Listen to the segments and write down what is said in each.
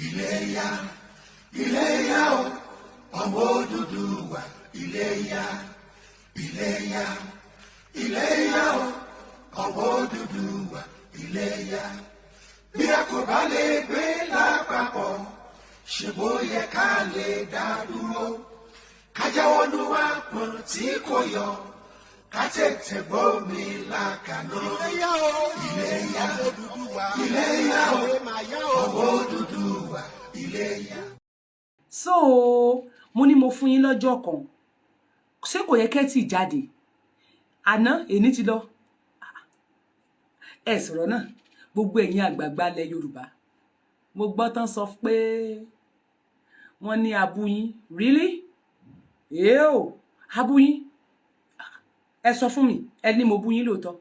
Iléyá, Iléyá o, ọmọ Odùduwà. Iléyá, Iléyá, Iléyá o, ọmọ Odùduwà. Iléyá. Bí a kò bá lè gbé lápapọ̀, ṣe bó yẹ ká lè dá dúró. Ká jáwọ́ nú àpọ̀n tí kò yọ, ká tètè gbómi lákàná. Iléyá o, Iléyá, Iléyá o, ọmọ Odùduwà. Iléyá. So mo ní mo fún yín lọ́jọ́ kan, ṣé kò yẹ kẹ́ tí jáde àná èní ti lọ ẹ sọ̀rọ̀ náà gbogbo ẹ̀yin àgbààgbà ilẹ̀ Yorùbá. Mo gbọ́ tán sọ pé wọ́n ní abúyín. Really? Eo abúyín, ẹ sọ fún mi, ẹ ní mo búyín lóòótọ́.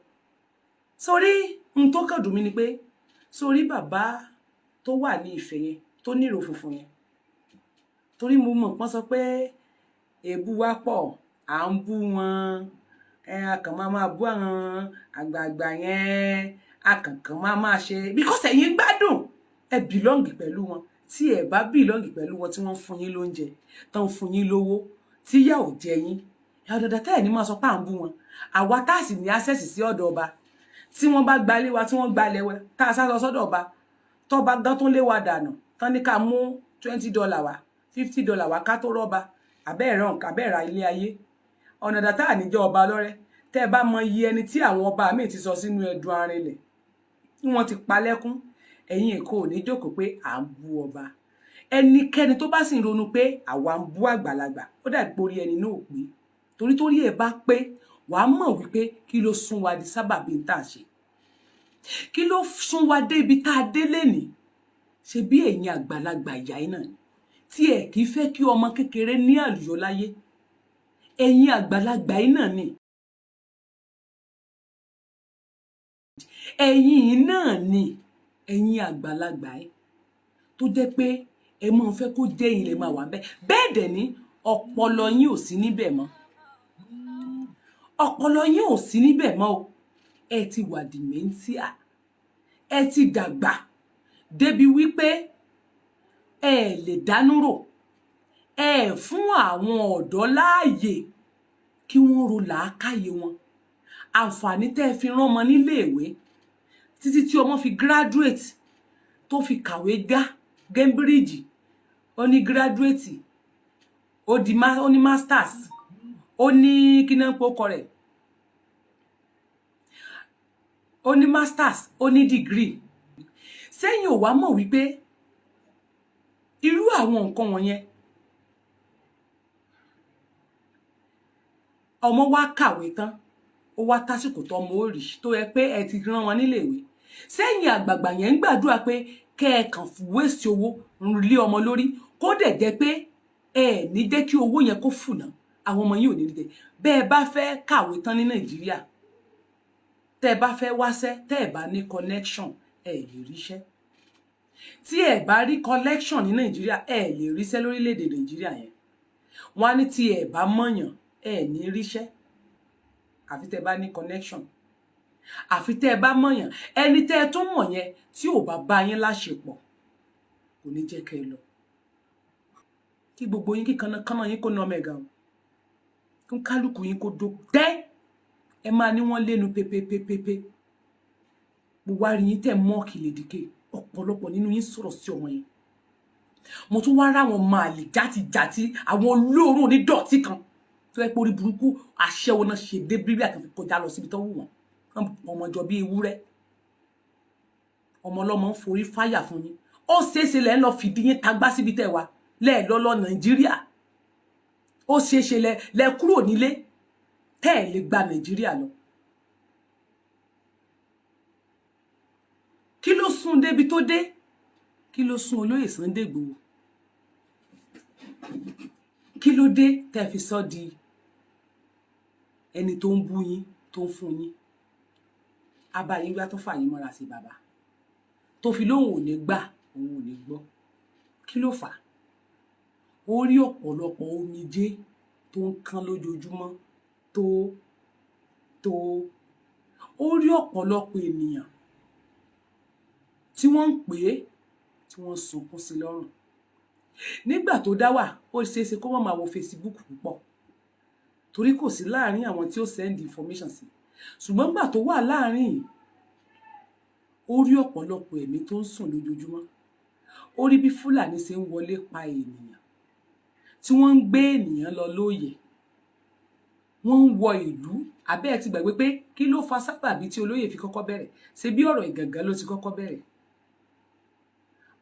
Sórí n tó kàn dùn mí ni pé sórí bàbá tó wà ní Ifẹ̀ yẹn tó nírò funfun yẹn, torí mo mọ̀ pọ́n sọ pé èébú wa pọ̀, à ń bú wọn, a kàn máa bú àwọn àgbààgbà yẹn, a kàn máa ṣe because ẹ̀yin gbádùn, ẹ belong pẹ̀lú wọn. Tí ẹ bá belong pẹ̀lú wọn tí wọ́n fún yín lóúnjẹ, tán fún yín lówó, tí yà ò jẹ yín, ọ̀dọ̀dọ̀ tẹ́ ẹ̀ ní máa sọ pé à ń bú wọn. Àwa tá sì ní access sí ọ̀dọ̀ ọba, tí wọ́n bá gbalé wa, tí wọ́n gbalẹ̀ wa, tá a sá lọ sọ́dọ̀ ọba, tọ́ba gan tó lé wa dànù, tán ní ká mú $20 wá, $50 wá ká tó rọ́ba, àbẹ́ẹ̀rà ilé ayé. Ọ̀nà dàtà àníjọ́ ọba lọ́rẹ́, tẹ́ ẹ bá mọ iye ẹni tí àwọn ọba míì ti sọ sínú ẹdun arinlẹ̀, tí wọ́n ti pa lẹ́kún, ẹ̀yin Èkó ò ní jókòó pé à ń bú ọba. Ẹnikẹ́ni tó bá sì ń ronú pé àwa ń bú àgbàlagbà, ó dàbí pé orí ẹni náà ò pé. Torí ẹ bá pé, wàá mọ̀ wípé kí ló sún wa di sábàbí ń tà ṣe. Kí ló sún wa dé ibi tá a dé lénìí? Ṣe bí ẹ̀yin àgbàlagbà ìyá yìí náà tí ẹ kì í fẹ́ kí ọmọ kékeré ní àlùyọ láyé. Ẹ̀yin àgbàlagbà yìí náà ni. Ẹ̀yin náà ni, ẹ̀yin àgbàlagbà yìí tó jẹ́ pé ẹ máa fẹ́ kó jẹ́ yín lè máa wà bẹ́ẹ̀. Bẹ́ẹ̀ dẹ̀ ni ọpọlọ yín ò sí níbẹ̀ mọ́. Ọpọlọ yín ò sí níbẹ̀ mọ́ o. Ẹ ti wà dementia. Ẹ ti dàgbà débi wípé ẹ lè dánú rò. Ẹ fún àwọn ọ̀dọ́ láàyè kí wọ́n ro làákàyè wọn. Àǹfààní tẹ́ fi rán ọmọ nílé ìwé títí tí ọmọ fi graduate, tó fi kàwé já Cambridge, ó ní graduate, ó ní masters, ó ní kí náà ń pokọ rẹ̀, ó ní masters, ó ní degree. Sẹ́yìn ò wá mọ̀ wípé irú àwọn nǹkan wọ̀nyẹn ọmọ wa kàwé tán, ó wá tásìkò tó ọmọ ó rí tó yẹ pé ẹ ti rán wọn nílé ìwé. Sẹ́yìn àgbààgbà yẹn ń gbàdúrà pé kẹ́ ẹ kàn waste owó lé ọmọ lórí, kó dẹ̀ jẹ́ pé ẹ ní jẹ́ kí owó yẹn kó fùnà, àwọn ọmọ yìí ò ní jẹ. Bẹ́ẹ̀ bá fẹ́ kàwé tán ní Nàìjíríà, tẹ́ ẹ bá fẹ́ wáṣẹ́, tẹ́ ẹ bá ní connection, ẹ lè ríṣẹ́. Tí ẹ bá rí connection ní Nàìjíríà, ẹ lè ríṣẹ́ lórílẹ̀-èdè Nàìjíríà yẹn. Wọ́n á ní tí ẹ bá mọ̀yàn, ẹ ní ríṣẹ́. Àfi tẹ́ ẹ bá ní connection. Àfi tẹ́ ẹ bá mọ̀yàn. Ẹni tẹ́ ẹ tún mọ̀ yẹn tí ò bá bá yín láṣepọ̀, kò ní jẹ́ kẹ́ ẹ lọ. Kí gbogbo yín kí kanna yín kó ná mẹ́ga o. Kí kálukú yín kó do tẹ́. Ẹ máa ní wọ́n lẹ́nu pépépépépé. Mo wá rí yín tẹ́ mọ́ọ̀kì lédìké. Ọ̀pọ̀lọpọ̀ nínú yín sọ̀rọ̀ sí ọmọ yẹn. Mo tún wá ráwọn máàlì játijàti, àwọn olóòórùn onídọ̀tí kan tó yẹ pé orí burúkú aṣẹ́wó náà ṣe dé bíbí àkànfi kọjá lọ síbi tó wù wọ́n. Ọmọjọ bí ewúrẹ́. Ọmọ ọlọ́mọ ń forí fáyà fún yín. Ó ṣeéṣe lẹ́ ń lọ fìdí yín tagbá síbi tẹ́ wà lẹ́ẹ̀ lọ́lọ́ Nàìjíríà. Ó ṣeéṣe lẹ kúrò nílé tẹ́ ẹ̀ lè gba Nàìjíríà lọ. Kí ló sún débi tó dé? Kí ló sún olóyè Sunday Igboho? Kí ló dé tẹ́ fi sọ di ẹni tó ń bú yín, tó ń fún yín? Abayín gbá tó fà yín mọ́ra sí bàbá. Tó fi lóhùn ò ní gbà, òun ò ní gbọ́. Kí ló fà? Ó rí ọ̀pọ̀lọpọ̀ omijé tó ń kán lójoojúmọ́ tó ó rí ọ̀pọ̀lọpọ̀ ènìyàn tí wọ́n ń pè é, tí wọ́n sunkún sí lọ́rùn. Nígbà tó dá wà ó ṣeéṣe kó má máa wo Facebook púpọ̀ torí kò sí láàrin àwọn tí ó send information sí, ṣùgbọ́n nígbà tó wà láàrin yìí ó rí ọ̀pọ̀lọpọ̀ ẹ̀mí tó ń sùn lójoojúmọ́, ó rí bí Fúlàní ṣe ń wọlé pa ènìyàn, tí wọ́n ń gbé ènìyàn lọ lóòyẹ̀, wọ́n ń wọ ìlú. Àbẹ́ ẹ ti gbàgbé pé kí ló fa sábàbí tí olóyè fi kọ́kọ́ bẹ̀rẹ̀? Ṣé bí ọ̀rọ̀ Ìgàngán ló ti kọ́kọ́ bẹ̀rẹ̀?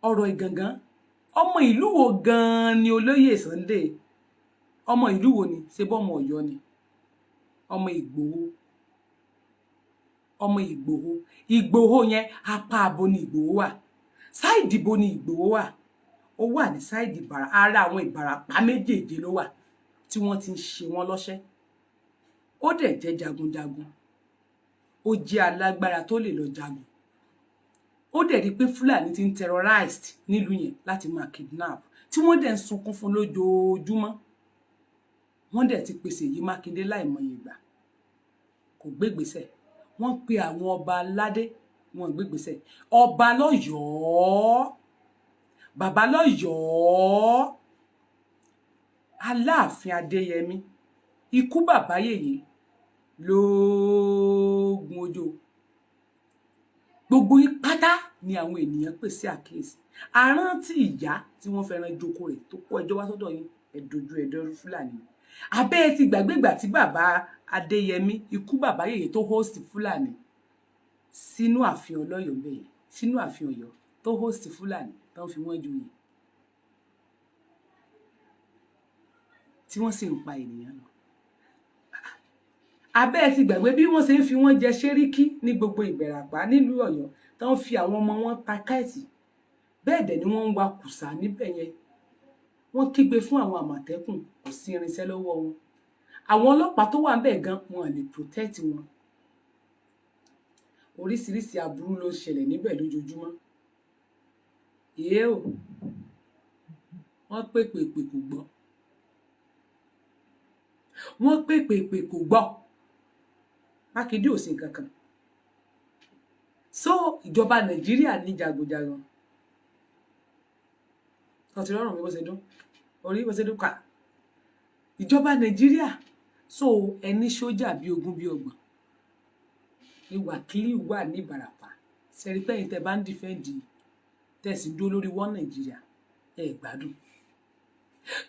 Ọ̀rọ̀ Ìgàngán, ọmọ ìlú wo gan-an ni olóyè Sunday? Ọmọ ìlú wo ni? Ṣé bọ́ ọmọ Ọ̀yọ́ ni? Ọmọ Ìgbòho. Ọmọ Ìgbòho. Ìgbòho yẹn apá abo ni Ìgbòho wà, sáìdì bo ni Ìgbòho wà. Ó wà ní sáìdì ara àwọn Ìbàràpá méjèèjì ló wà tí wọ́n ti ń ṣe wọ́n lọ́ṣẹ́. Ó dẹ̀ jẹ́ jagunjagun, ó jẹ́ alágbára tó lè lọ jagun. Ó dẹ̀ rí pé Fúlàní ti ń terrorized nílùú yẹn láti máa kidnap, tí wọ́n dẹ̀ ń sunkún fún lójoojúmọ́. Wọ́n dẹ̀ ti pèsè Èyí Mákindé láìmọye ìgbà, kò gbégbèsẹ̀. Wọ́n pe àwọn ọba aládé, wọn gbégbèsẹ̀. Ọba lọ́yọ̀ọ́, bàbá lọ́yọ̀ọ́, Aláàfin Adéyẹmí, ikú bàbá yèyé lóògùn ojó. Gbogbo pátá ni àwọn ènìyàn pè sí àkíyèsí. Àrántí ìyá tí wọ́n fẹ́ràn jókòó rẹ̀ tó kó ẹjọ́ wá sọ́dọ̀ yín, ẹ̀dójú ẹ̀dọ́rú Fúlàní. Àbẹ́ ẹ ti gbàgbé ìgbà tí bàbá Adéyẹmí, ikú bàbá yèyé tó host Fúlàní sínú ààfin Ọlọ́yọ̀ bẹ́ẹ̀, sínú ààfin Ọ̀yọ́ tó host Fúlàní tó ń fi wọ́n joyè, tí wọ́n sì ń pa ènìyàn lọ. Àbẹ́ ẹ ti gbàgbé bí wọ́n ṣe ń fi wọ́n jẹ ṣẹ́ríkí ní gbogbo Ìbẹ̀ràpá nílùú Ọ̀yọ́ tó ń fi àwọn ọmọ wọn ta káìtì. Bẹ́ẹ̀ dẹ̀ ni wọ́n ń wa kùsà níbẹ̀ yẹn. Wọ́n kígbe fún àwọn Àmọ̀tẹ́kùn, kò sí irinṣẹ́ lọ́wọ́ wọn. Àwọn ọlọ́pàá tó wà ńbẹ̀ gan wọn lè protect wọn. Oríṣiríṣi aburú ló ń ṣẹlẹ̀ níbẹ̀ lójoojúmọ́. Èé o, wọ́n pèpè kò gbọ́. Wọ́n pèpè kò gbọ́. Mákindé ò sí nǹkan kan. So ìjọba Nàìjíríà ní jagunjagun. Wọ́n ti rọrùn mi bó ṣe dún, orí bó ṣe dún kà. Ìjọba Nàìjíríà, so ẹni sójà bí ogún bí ọgbọ̀n ni Wákìlì wà ní Ìbàràpá. Ṣẹ̀rí pé ẹ̀yin tẹ́ bá ń dìfẹ́ǹdì tẹ̀sí dúró lórí wọ́n Nàìjíríà ẹ̀ gbádùn.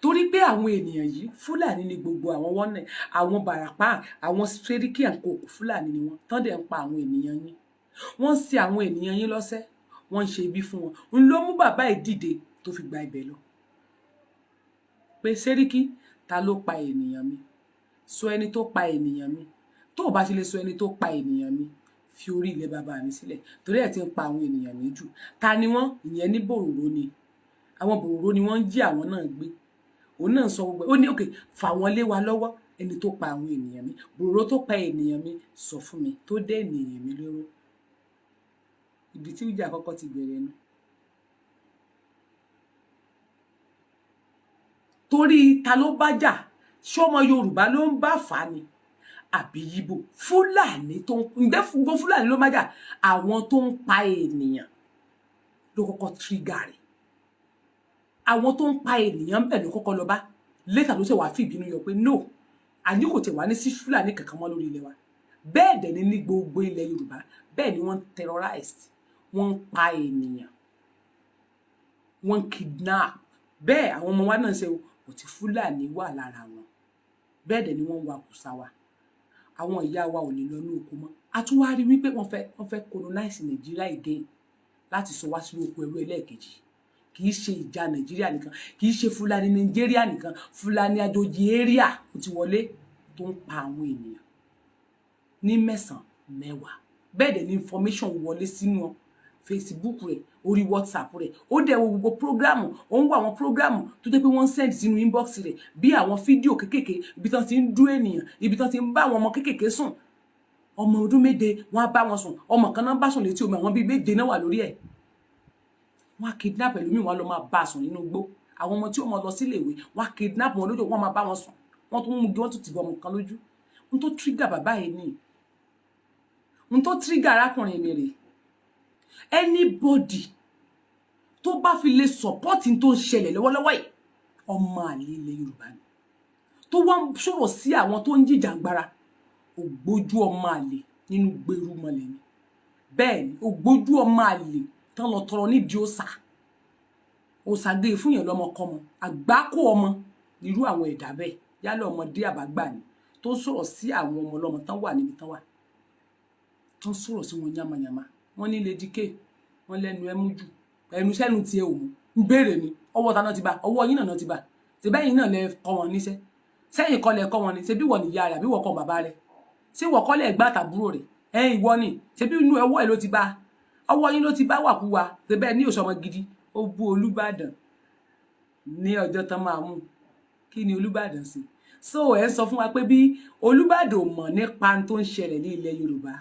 Torí pé àwọn ènìyàn yìí Fúlàní ni gbogbo àwọn wọ́n àwọn Bàràpá, àwọn Sẹ́ríkì àǹkó Fúlàní ni wọ́n tán dẹ̀ ń pa àwọn ènìyàn yín. Wọ́n ń ṣe àwọn ènìyàn yín lọ́ṣẹ́, wọ́n ń ṣe ibi fún wọn. Ń ló mú bàbá ẹ̀ dìde tó fi gba ibẹ̀ lọ. Pé Sẹ́ríkì, ta ló pa ènìyàn mi? Sọ ẹni tó pa ènìyàn mi. Tó o bá ti lè sọ ẹni tó pa ènìyàn mi, fi orí ilẹ̀ bàbá mi sílẹ̀. Torí ẹ̀ ti ń pa àwọn ènìyàn mi jù. Ta ni wọ́n? Ìyẹn ní Bòròró ni. Àwọn Bòròró ni wọ́n ń jí àwọn náà gbé. Òun náà sọ gbogbo, ó ní òkè fà wọ́n lé wa lọ́wọ́, ẹni tó pa àwọn ènìyàn mi. Bòròró tó pa ènìyàn mi sọ fún mi, tó dé ènìyàn mi lóró. Ibi tí ìjà àkọ́kọ́ ti bẹ̀rẹ̀ nu. Torí ta ló bá jà? Ṣé ọmọ Yorùbá ló ń bá fà ni? Àbí Yíbò? Fúlàní tó ń ǹjẹ́ gbogbo Fúlàní ló má jà? Àwọn tó ń pa ènìyàn ló kọ́kọ́ trigger rẹ̀. Àwọn tó ń pa ènìyàn bẹ́ẹ̀ ló kọ́kọ́ lọ bá. Later ló ṣe wá fi ìbínú yọ pé no, àní kò tẹ̀ wá ní sí Fúlàní kankan mọ́ lórí ilẹ̀ wa. Bẹ́ẹ̀ dẹ̀ ni ní gbogbo ilẹ̀ Yorùbá. Bẹ́ẹ̀ ni wọ́n terrorized, wọ́n ń pa ènìyàn, wọ́n kidnap. Bẹ́ẹ̀ àwọn ọmọ wa náà ṣe kò tí Fúlàní wà lára wọn. Bẹ́ẹ̀ dẹ̀ ni wọ́n wa kùsà wa. Àwọn ìyá wa ò lè lọ ní oko mọ́. A tún wá rí wípé wọ́n fẹ́ colonize Nàìjíríà again láti sọ wá sínú oko ẹrú ẹlẹ́ẹ̀kejì. Kì í ṣe ìjà Nàìjíríà nìkan, kì í ṣe Fúlàní Nàìjíríà nìkan, Fúlàní àjòjì area ó ti wọlé tó ń pa àwọn ènìyàn ní mẹ́sàn-án mẹ́wàá. Bẹ́ẹ̀ dẹ̀ ni information wọlé sínú Facebook rẹ̀, orí WhatsApp rẹ̀. Ó dẹ̀ wo gbogbo prógrámù, ó ń wo àwọn prógrámù tó jẹ́ pé wọ́n send sínú inbox rẹ̀ bí àwọn fídíò kéékèèké ibi tán ti ń dú ènìyàn, ibi tán ti ń bá àwọn ọmọ kéékèèké sùn. Ọmọ ọdún méje wọ́n á bá wọn sùn, ọmọ kan náà bá sùn létí omi, àwọn bíi méje náà wà lórí ẹ̀. Wọ́n á kidnap ẹlòmíì, wọ́n á lọ máa bá a sùn nínú igbó. Àwọn ọmọ tí ó mọ lọ sílé ìwé, wọ́n á kidnap wọn lójú, wọ́n máa bá wọn sùn. Wọ́n tún mú wọ́n tún ti bọ ọmọ kan lójú. Ohun tó trigger bàbá yìí ni. Ohun tó trigger arákùnrin mi rèé. Anybody tó bá fi lè support tó ń ṣẹlẹ̀ lọ́wọ́lọ́wọ́ yìí ọmọ àlè ilẹ̀ Yorùbá ni tó wá ń sọ̀rọ̀ sí àwọn tó ń jìjàǹgbara ògbójú ọmọ àlè nínú gbèrú mọ́lẹ̀ ni bẹ́ẹ̀ ni ògbójú ọmọ àlè tán lọ tọrọ nídìí òòṣà gbé fún yẹn lọ́mọkọ́mọ àgbákò ọmọ irú àwọn ẹ̀dá bẹ́ẹ̀ yálà ọmọdé àbágbà ni tó ń sọ̀rọ̀ sí àwọn ọmọ ọlọ́mọ tán wà níbi tán wà tó ń sọ̀rọ̀ sí wọn yamayama wọ́n ní Lady K wọ́n lẹ́nu ẹ mú jù ẹnu sẹ́nu tiẹ̀ òun ń béèrè ni ọwọ́ ta náà ti bá ọwọ́ yín náà ti bá ṣèbẹ́yìn náà lẹ kọ́ wọn níṣẹ́ sẹ́yìn kọ́ lẹ kọ́ wọn ni ṣebí wọ́n níyà rẹ̀ àbí wọ́n kọ́ bàbá rẹ̀ ṣé wọ́n kọ́ lẹ̀ gbá àtàbúrò rẹ̀ ẹ̀yìn ìwọ ni ṣebí inú ọwọ́ ẹ̀ ló ti bá ọwọ́ yín ló ti bá wàkúwa ṣebẹ́ ní òṣọmọ gidi ó bú Olúbàdàn ní ọjọ́ tán máa mú kí ni Olúbàdàn sí so ẹ̀ ń sọ fún wa pé bí Olúbàdàn ò mọ̀ nípa tó ń ṣẹlẹ̀ ní ilẹ̀ Yorùbá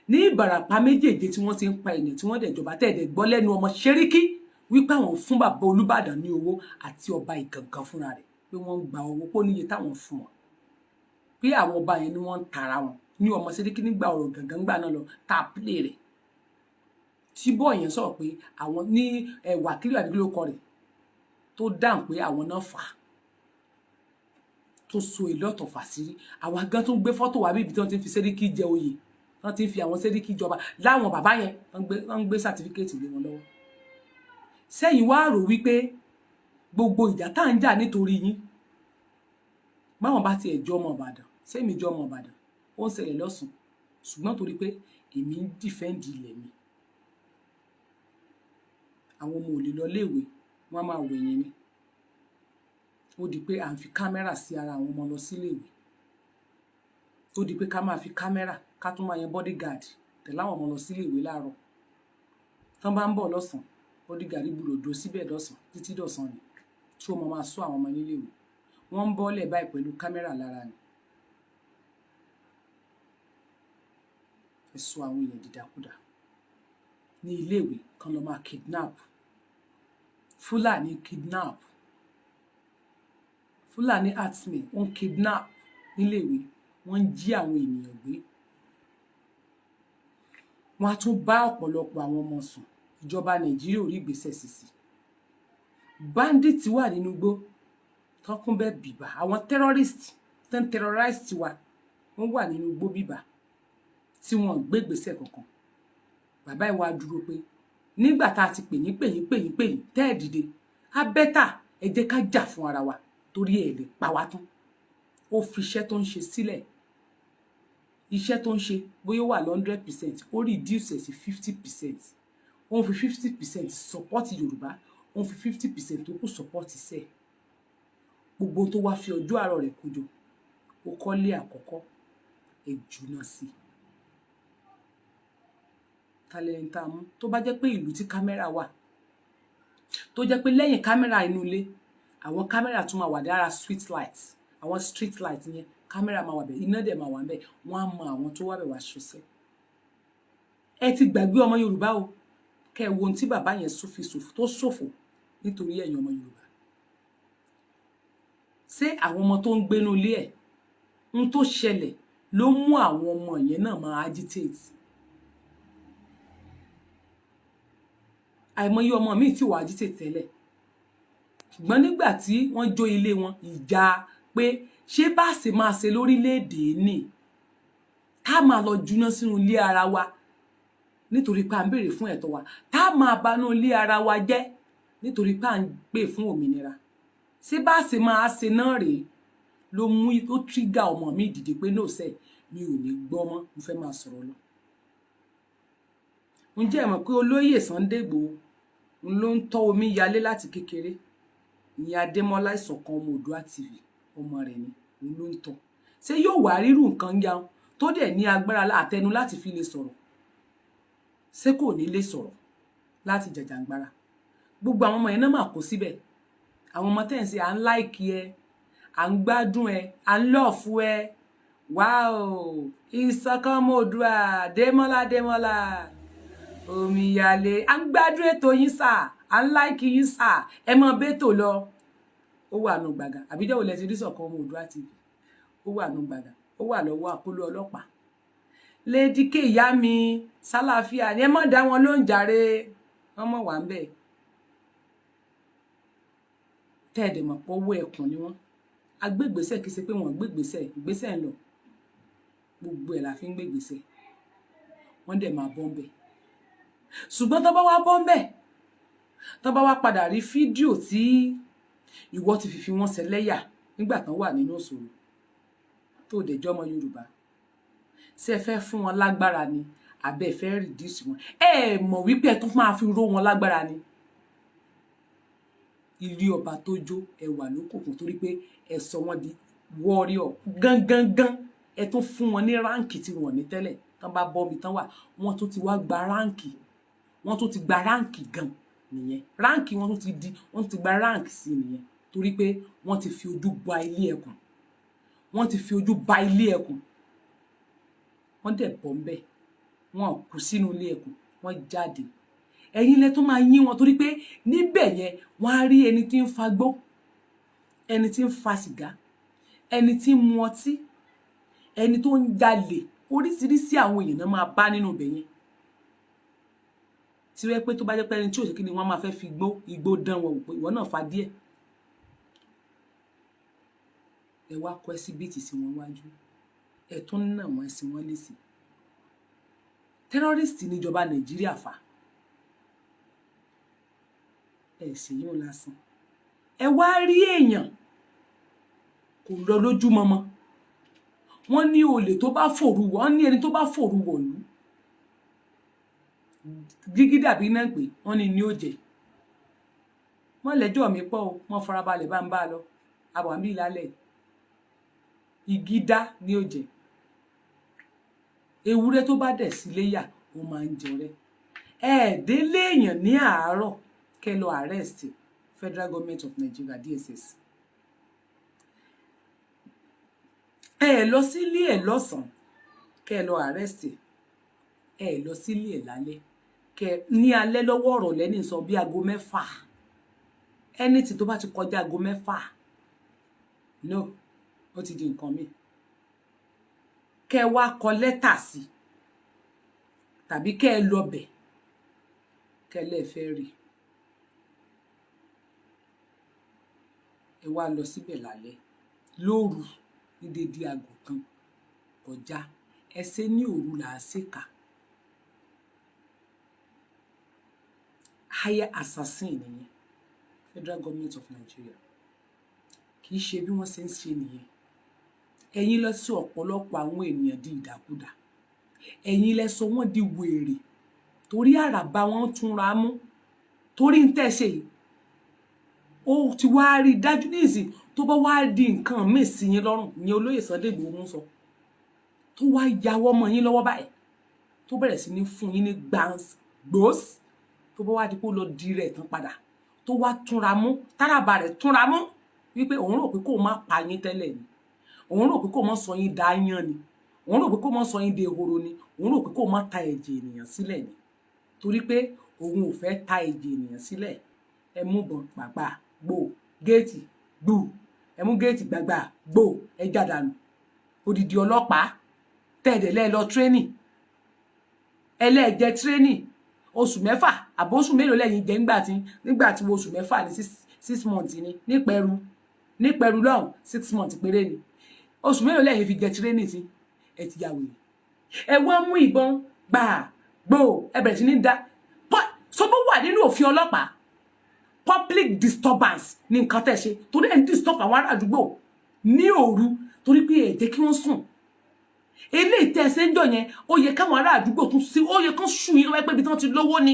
ní Ìbàràpá méjèèjì tí wọ́n ti ń pa ènìyàn tí wọ́n dẹ̀ jọba tẹ̀ẹ̀dẹ̀ gbọ́ lẹ́nu ọmọ Ṣẹ́ríkí wípé àwọn fún bàbá Olúbàdàn ní owó àti ọba Ìgàngán fúnra rẹ̀ pé wọ́n ń gba owó kó níye táwọn fún wọn pé àwọn ọba yẹn ni wọ́n ń tara wọn ní ọmọ Ṣẹ́ríkí nígbà ọ̀rọ̀ Ìgàngán gbà náà lọ tá a pílè rẹ̀ tí bọ́ọ̀ yẹn sọ̀rọ̀ pé àwọn ní Wákìlì àdúgbò kọ rẹ̀ tó dáhùn pé àwọn náà fà á tó so ìlọ́tọ̀ fà sí àwọn gan tó ń gbé fọ́tò wá bíbi tí wọ́n ti fi Ṣẹ́ríkí jẹ oyè wọ́n ti fi àwọn Ṣẹ́ríkí jọba láwọn bàbá yẹn wọ́n ń gbé sàtífíkẹ́ẹ̀tì lé wọn lọ́wọ́ sẹ́yìn wá rò wípé gbogbo ìjà tá à ń jà nítorí yín máwọn bá tiẹ̀ jọ ọmọ Ìbàdàn sẹ́mi jọ ọmọ Ìbàdàn ó ń ṣẹlẹ̀ lọ́sùn ṣùgbọ́n torí pé èmi ń dìfẹ́ǹdì ilẹ̀ mi àwọn ọmọ ò lè lọ léèwé wọ́n máa wẹ̀yìn ni ó di pé à ń fi kámẹ́rà sí ara àwọn ọmọ lọ síléèwé ó di pé ká máa fi kámẹ́rà ká tún máa yan bodyguard tẹ̀lé àwọn ọmọ lọ síléèwé láàárọ̀ tán bá ń bọ̀ lọ́sàn bodyguard gbúdọ̀ dó síbẹ̀ dọ̀sán títí dọ̀sán ni tí ó máa sọ àwọn ọmọ níléèwé wọ́n ń bọ́lẹ̀ báyìí pẹ̀lú kámẹ́rà lára ni ẹ sọ àwọn èèyàn dìdàkudà ní iléèwé kan lọ máa kidnap Fúlàní kidnap Fúlàní herdsmen wọ́n kidnap níléèwé wọ́n ń jí àwọn ènìyàn gbé wọ́n á tún bá ọ̀pọ̀lọpọ̀ àwọn ọmọ sùn ìjọba Nàìjíríà ò rí ìgbésẹ̀ sísì bandit wà nínú igbó tọkún bẹ́ẹ̀ bìbà àwọn terrorist tán terrorist wa wọ́n wà nínú igbó bìbà tí wọ́n gbé ìgbésẹ̀ kankan bàbá ìwà dúró pé nígbà tá a ti pè yín tẹ́ ẹ̀ dìde á bẹ́tà ẹ jẹ́ ká jà fún ara wa torí ẹ̀ lè pa wá tán ó fi iṣẹ́ tó ń ṣe sílẹ̀ iṣẹ́ tó ń ṣe bóyá wà 100% ó reduce ẹ̀ sí 50% ó ń fi 50% support Yorùbá ó ń fi 50% tó kù support iṣẹ́ gbogbo tó wá fi ọjọ́ àárọ̀ rẹ̀ kójọ ó kọ́lé àkọ́kọ́ ẹ̀ jùnà sí tálẹ́ńtà mú tó bá jẹ́ pé ìlú tí kámẹ́rà wà tó jẹ́ pé lẹ́yìn kámẹ́rà inú ilé àwọn kámẹ́rà tún máa wà dára street light àwọn street light yẹn kámẹ́rà máa wà bẹ́ẹ̀ iná dẹ̀ máa wà bẹ́ẹ̀ wọ́n á mọ àwọn tó wà bẹ́ẹ̀ wá ṣọṣẹ́ ẹ ti gbàgbé ọmọ Yorùbá o kẹ́ ẹ wo ohun tí bàbá yẹn tó ṣòfò nítorí ẹ̀yin ọmọ Yorùbá ṣé àwọn ọmọ tó ń gbénú ilé ẹ̀ ń tó ṣẹlẹ̀ ló mú àwọn ọmọ yẹn náà máa agitate àìmọye ọmọ míì tí wàá agitate tẹ́lẹ̀ ṣùgbọ́n nígbà tí wọ́n jó ilé wọn ìjà pé ṣé bá ṣe máa ṣe lórílẹ̀‐èdè ní ká máa lọ juná sínú ilé ara wa nítorí pé à ń béèrè fún ẹ̀tọ́ wa tá máa banú ilé ara wa jẹ́ nítorí pé à ń pè fún òmìnira ṣé bá ṣe máa ṣe náà rèé ló mú tó trigger ọmọ mi dìde pé no sẹ́ mi ò ní gbọ́ mọ́ mo fẹ́ máa sọ̀rọ̀ lọ. ǹjẹ́ ẹ mọ̀ pé olóyè Sunday Igboho ló ń tọ́ omi yalé láti kékeré ìyẹn Adémọ́lá Ìṣọ̀kan ọmọ Oòduà TV ọmọ rẹ̀ ni òun ló ń tọ́ ṣé yóò wá rírù nǹkan yaun tó dẹ̀ ní agbára àtẹnu láti fi lè sọ̀rọ̀ ṣé kò ní lè sọ̀rọ̀ láti jàjàǹgbara gbogbo àwọn ọmọ yẹn náà mà kó síbẹ̀ àwọn ọmọ tẹ̀ ń ṣe à ń láìkí ẹ à ń gbádùn ẹ à ń lọ́ọ̀fù ẹ wáò Ìṣọ̀kan ọmọ Oòduà Démọ́lá omíyalé à ń gbádùn ètò yín sà à ń láìkí yín sà ẹ mọ bẹ́tò lọ ó wà nù gbàgà àbíjọ́ ò lẹ ti rí Ìṣọ̀kan ọmọ Oòduà TV ó wà nù gbàgà ó wà lọ́wọ́ àkóló ọlọ́pàá Lady K ìyá mi sálàáfíà ni ẹ mọ̀ dá wọn ló ń jàre wọ́n mọ̀ wá ń bẹ̀ tẹ́ẹ̀dẹ̀ mọ̀ pé owó ẹkùn ni wọ́n agbégbèsẹ̀ kì í ṣe pé wọ́n gbégbèsẹ̀ ìgbésẹ̀ ń lọ gbogbo ẹ̀ la fi ń gbégbèsẹ̀ wọ́n dẹ̀ máa bọ́ ń bẹ̀ ṣùgbọ́n tó bá wá bọ́ ń bẹ̀ tó bá wá padà rí fídíò tí ìwọ ti fi wọ́n ṣẹlẹ́yà nígbà tán wà nínú ìṣòro tó dẹjọ́ ọmọ Yorùbá ṣé ẹ fẹ́ fún wọn lágbára ni àbẹ́ ẹ fẹ́ rìdíìsì wọn ẹ mọ̀ wípé ẹ tún máa fi ró wọn lágbára ni ilé ọba tó jó ẹwà lókùnkùn torí pé ẹ sọ wọn di warrior gangan ẹ tún fún wọn ní ráǹkì tí wọn ní tẹ́lẹ̀ tán bá bọ́ mi tán wà wọ́n tún ti wá gba ráǹkì wọ́n tún ti gba ráǹkì gan nìyẹn ráǹkì wọ́n tún ti gba ráǹkì sí nìyẹn torí pé wọ́n ti fi ojú ba ilé ẹkùn wọ́n ti fi ojú ba ilé ẹkùn wọ́n dẹ̀ bọ́ ń bẹ̀ wọ́n kú sínú ilé ẹkùn wọ́n jáde ẹ̀yin lẹ tó máa yín wọn torí pé níbẹ̀ yẹn wọ́n á rí ẹni tí ń fagbó ẹni tí ń fa sìgá ẹni tí ń mu ọtí ẹni tó ń jalè oríṣiríṣi àwọn èèyàn náà máa bá nínú ibẹ̀ yẹn tí wọ́n pé tó bá jẹ́ pé ẹni tí ò ṣe kí ni wọ́n máa fẹ́ fi igbó dán wọn wò ìwọ náà fa díẹ̀ ẹ wá kọ ẹsibítì sí wọn wájú ẹ tún nà wọn sí wọn lẹ́sìn tẹ́rọ́rìstì níjọba Nàìjíríà fà ẹ ṣe yóò lásán ẹ wá rí èèyàn kò lọ lójúmọmọ wọ́n ní olè tó bá fòru wọ́n ní ẹni tó bá fòru wọ̀lú gígí dàbí náà pé wọ́n ní ní ó jẹ wọ́n lẹ́jọ́ mi pọ̀ o wọ́n farabalẹ̀ bá ń bá lọ àbọ̀ àmì ìlàlẹ̀ igi dá ní ó jẹ ewúrẹ́ tó bá dẹ̀ sí léyà ó máa ń jọrẹ ẹ̀ẹ́dẹ́lé èèyàn ní àárọ̀ kẹ́ lọ arrest Federal Government of Nigeria DSS ẹ lọ sílé ẹ lọ́sàn kẹ́ lọ arrest ẹ lọ sílé ẹ lálẹ́ kẹ́ ní alẹ́ lọ́wọ́ ọ̀rọ̀ lẹ́ni sọ bí aago 6 ẹni tí tó bá ti kọjá aago 6 no ó ti di nǹkan mi kẹ́ wá kọ lẹ́tà sí tàbí kẹ́ lọ bẹ̀ kẹ́ lè fẹ́ rí ẹ wá lọ síbẹ̀ lálẹ́ lóru ní dédé aago kan kọjá ẹsẹ̀ ní òru là á ṣèkà higher assassin nìyẹn Federal Government of Nigeria kì í ṣe bí wọ́n ṣe ń ṣe nìyẹn ẹ̀yin lọ sí ọ̀pọ̀lọpọ̀ àwọn ènìyàn di ìdàkudà ẹ̀yin lẹ sọ wọ́n di wèrè torí àràbà wọn túnra mú torí ń tẹ̀sẹ̀ yìí ó ti wá rí dájú nísìn tó bá wá di nǹkan míì sí yín lọ́rùn ní olóyè Sunday Igboho sọ tó wá yàwọ́ mọ́ yín lọ́wọ́ báyìí tó bẹ̀rẹ̀ sí ní fún yín ní gbòs tó bá wá di kó lọ di rẹ̀ tán padà tó wá túnra mú táràbà rẹ̀ túnra mú wípé òun rò pé kó má pa yín tẹ́lẹ̀ ni òun rò pé kó má sọ yín dáyán ni òun rò pé kó má sọ yín dehoro ni òun rò pé kó má ta ẹ̀jẹ̀ ènìyàn sílẹ̀ ni torí pé òun ò fẹ́ ta ẹ̀jẹ̀ ènìyàn sílẹ̀ ẹ mú bọn gbàgbà gbò géètì gbù ẹ mú géètì gbàgbà gbò ẹ jàdánù odidi ọlọ́pàá tẹ̀dẹ̀lẹ́ lọ tírénì ẹlẹ́ẹ̀jẹ̀ tírénì oṣù 6 àbóṣù mélòó lẹ́yìn jẹ́ nígbà tí oṣù 6 ní 6 months ni nípẹ̀rù lọ́hùn 6 months péré ni oṣù mélòó lẹ́yìn fi jẹ tírénì sí ẹ ti yà wèrè ẹ wá mú ìbọn gbà gbò ẹ bẹ̀rẹ̀ sí ní da sọ́bọ̀ wà nínú òfin ọlọ́pàá public disturbance ní nǹkan tẹ́ ṣe torí ẹ̀ ń disturb àwọn ará àdúgbò ní òru torí pé ẹ jẹ́ kí wọ́n sùn eléyìí tẹ́ ṣe ń jọ yẹn ó yẹ káwọn ará àdúgbò tún sí ó yẹ kán sùn yín lọ́wọ́ pé ibi tí wọ́n ti lówó ni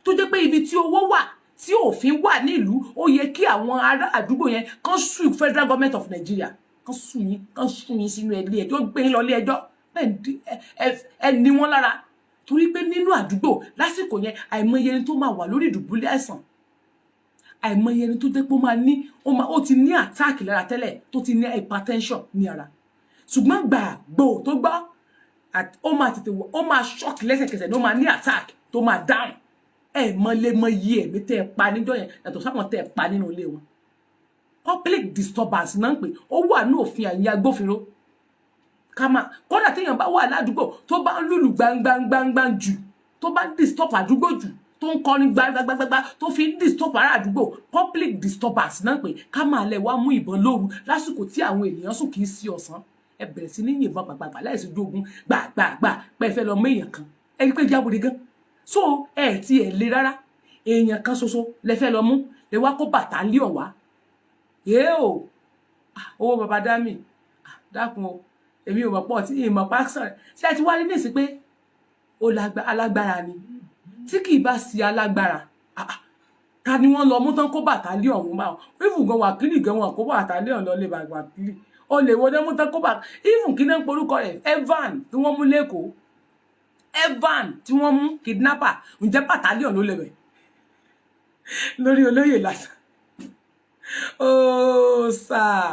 tó jẹ́ pé ibi tí owó wà tí òfin wà nílùú ó yẹ kí àwọn ará àdúgbò yẹn kán sùn Federal Government of Nigeria kán sùn yín sínú ilé ẹjọ́ gbé yín lọ ilé ẹjọ́ ẹ ní wọn lára torí pé nínú àdúgbò lásìkò yẹn àìmọye ẹni tó máa wà lórí ìdùbúlẹ̀ àìsàn àìmọye ẹni tó jẹ́ pé ó ti ní attack lára tẹ́lẹ̀ tó ti ní hypertension ní ara ṣùgbọ́n gbàgbó tó gbọ́ ó máa tètè wọ ó máa shock lẹ́sẹ̀kẹsẹ̀ ló máa ní attack tó máa down mọ iye ẹ̀mí tẹ́ ẹ pa níjọ́ yẹn yàtọ̀ sáwọn tẹ́ ẹ pa nínú ilé wọn public disturbance náà ń pè ó wà ní òfin àyìn agbófinró kódà téèyàn bá wà ládùúgbò tó bá ń lùlù gbangban jù tó bá ń disturb àdúgbò jù tó ń kọrin gbagbagbagba tó fi ń disturb ará àdúgbò public disturbance náà pé ká máa lẹ̀ wá mú ìbọn lóru lásìkò tí àwọn ènìyàn sùn kì í sí ọ̀sán ẹ bẹ̀rẹ̀ sí ní yìnbọn gbàgbàgbà láìsí ojú ogun gbàgbàgbà pé ẹ fẹ́ lọ mú èèyàn kan ẹ rí pé jábòde gan so ẹ ti ẹ̀ le rárá èèyàn kan ṣoṣo lẹ fẹ́ lọ mú lè wá kó bàtálíọ̀n wá yéé o owó baba dami dákun o èmi ò mọ̀ pọ̀ tí ìmọ̀ pásọ̀ rẹ̀ ṣé ẹ ti wá rí nísì pé ó alágbára ni tí kì í bá sí alágbára ta ni wọ́n lọ mú tán kó bàtálíọ̀n ọ̀hún bá wọn even gan wákìlì gan wọn kó bàtálíọ̀n lọ lè wákìlì ó lè wọlé mú tán kó bàtálíọ̀n even kí náà ń porúkọ rẹ̀ Evan tí wọ́n mú lẹ́kọ̀ọ́ Evan tí wọ́n mú kidnapper ǹjẹ́ bàtálíọ̀n ló lè bẹ̀ lórí olóyè lásán